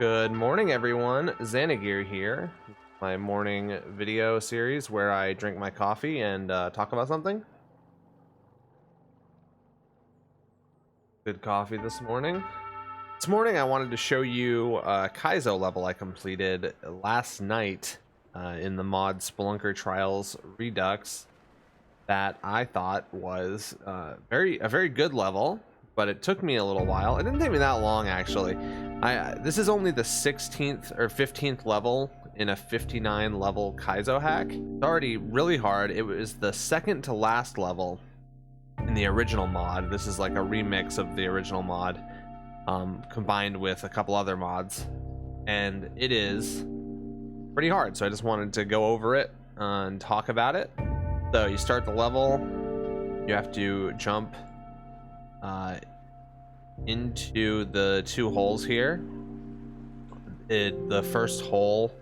Good morning, everyone. Xanagir here. My morning video series where I drink my coffee and talk about something. Good coffee this morning. This morning I wanted to show you a Kaizo level I completed last night in the mod Spelunky Trials Redux that I thought was a very good level, but it took me a little while. It didn't take me that long, actually. This is only the 16th or 15th level in a 59 level Kaizo hack. It's already really hard. It was the second to last level in the original mod. This is like a remix of the original mod combined with a couple other mods, and it is pretty hard. So I just wanted to go over it and talk about it. So you start the level, you have to jump into the two holes here. The first hole,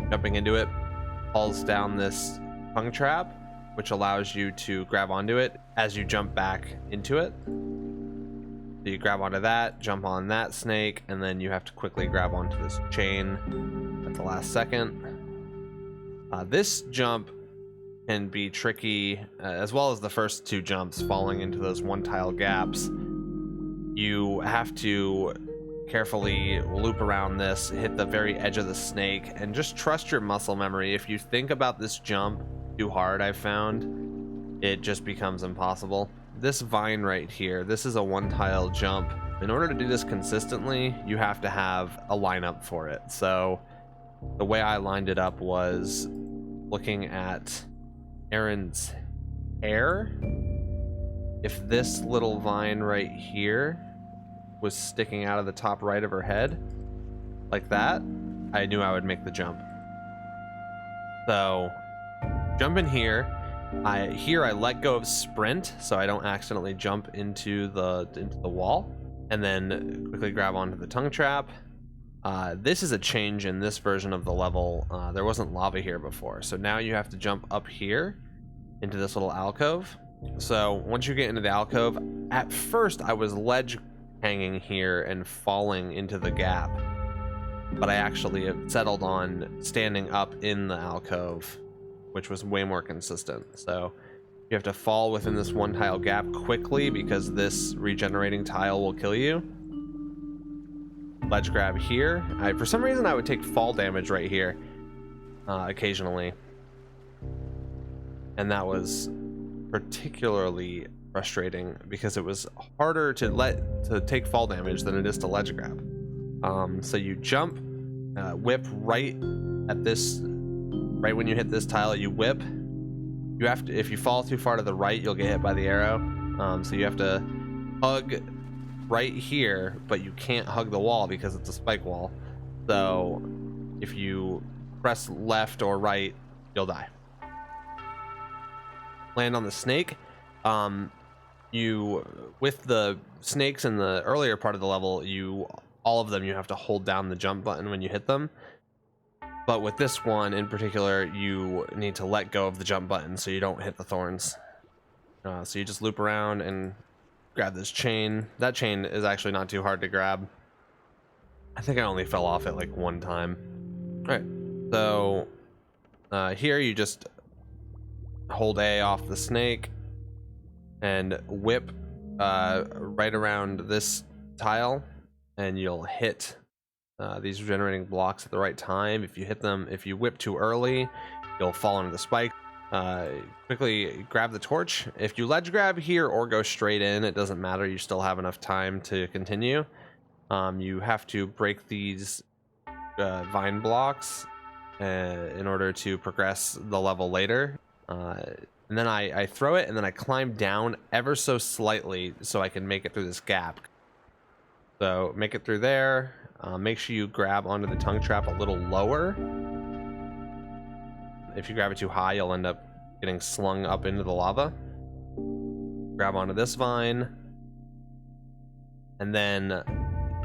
jumping into it, falls down this tongue trap, which allows you to grab onto it as you jump back into it. So you grab onto that, jump on that snake, and then you have to quickly grab onto this chain at the last second. This jump can be tricky, as well as the first two jumps falling into those one tile gaps. You have to carefully loop around this, hit the very edge of the snake, and just trust your muscle memory. If you think about this jump too hard, I've found it just becomes impossible. This vine right here, this is a one tile jump. In order to do this consistently, you have to have a lineup for it. So the way I lined it up was looking at Erin's hair. If this little vine right here was sticking out of the top right of her head like that, I knew I would make the jump. So jump in here. I let go of sprint so I don't accidentally jump into the wall, and then quickly grab onto the tongue trap. This is a change in this version of the level. There wasn't lava here before, so now you have to jump up here into this little alcove. So once you get into the alcove, at first I was ledge hanging here and falling into the gap, but I actually settled on standing up in the alcove, which was way more consistent. So you have to fall within this one tile gap quickly because this regenerating tile will kill you. Ledge grab here. For some reason I would take fall damage right here occasionally, and that was particularly frustrating because it was harder to take fall damage than it is to ledge grab. So you jump, whip right at this, right when you hit this tile, you whip. You have to, if you fall too far to the right, you'll get hit by the arrow. So you have to hug right here, but you can't hug the wall because it's a spike wall. So if you press left or right, you'll die. Land on the snake. You, with the snakes in the earlier part of the level, all of them you have to hold down the jump button when you hit them, but with this one in particular you need to let go of the jump button so you don't hit the thorns. So you just loop around and grab this chain. That chain is actually not too hard to grab. I think I only fell off it like one time. All right, so here you just hold A off the snake and whip right around this tile, and you'll hit these regenerating blocks at the right time. If you hit them, if you whip too early, you'll fall into the spike. Quickly grab the torch. If you ledge grab here or go straight in, it doesn't matter, you still have enough time to continue. You have to break these vine blocks in order to progress the level later. And then I throw it, and then I climb down ever so slightly so I can make it through this gap. So make it through there. Make sure you grab onto the tongue trap a little lower. If you grab it too high, you'll end up getting slung up into the lava. Grab onto this vine, and then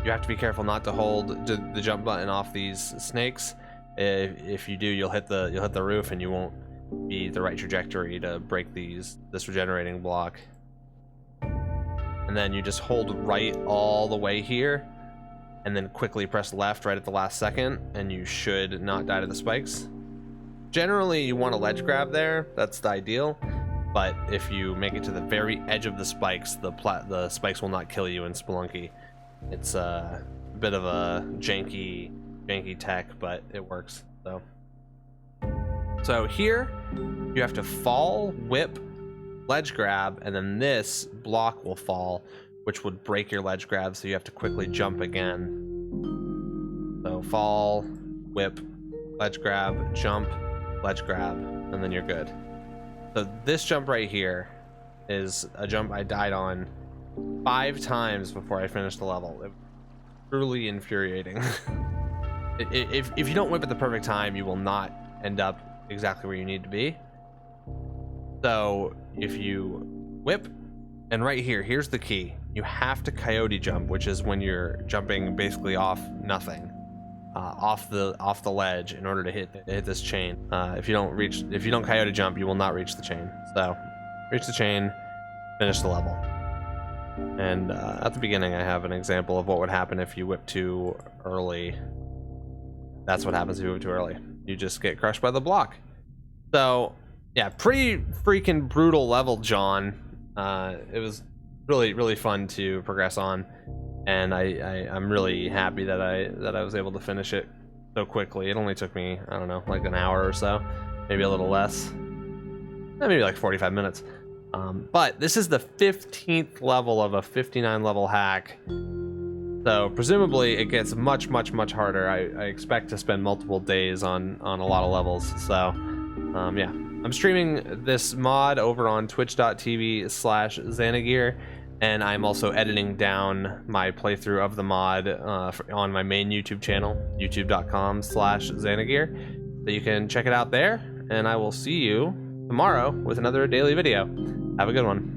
you have to be careful not to hold the jump button off these snakes. If you do, you'll hit the roof, and you won't be the right trajectory to break this regenerating block. And then you just hold right all the way here, and then quickly press left right at the last second, and you should not die to the spikes. Generally, you want a ledge grab there. That's the ideal. But if you make it to the very edge of the spikes, the spikes will not kill you in Spelunky. It's a bit of a janky tech, but it works. So here, you have to fall, whip, ledge grab, and then this block will fall, which would break your ledge grab, so you have to quickly jump again. So fall, whip, ledge grab, jump, ledge grab, and then you're good. So this jump right here is a jump I died on 5 times before I finished the level. It was truly infuriating. If you don't whip at the perfect time, you will not end up exactly where you need to be. So if you whip, and right here, here's the key. You have to coyote jump, which is when you're jumping basically off nothing, off the ledge in order to hit this chain. If you don't coyote jump, you will not reach the chain. So reach the chain, finish the level. And at the beginning, I have an example of what would happen if you whip too early. That's what happens if you whip too early. You just get crushed by the block. So yeah, pretty freaking brutal level, John. It was really fun to progress on, and I'm really happy that I was able to finish it so quickly. It only took me, I don't know, like an hour or so, maybe a little less, maybe like 45 minutes. But this is the 15th level of a 59 level hack, so presumably it gets much harder. I expect to spend multiple days on a lot of levels. So yeah, I'm streaming this mod over on twitch.tv/Xanagear, and I'm also editing down my playthrough of the mod on my main YouTube channel, youtube.com/Xanagear. So you can check it out there, and I will see you tomorrow with another daily video. Have a good one.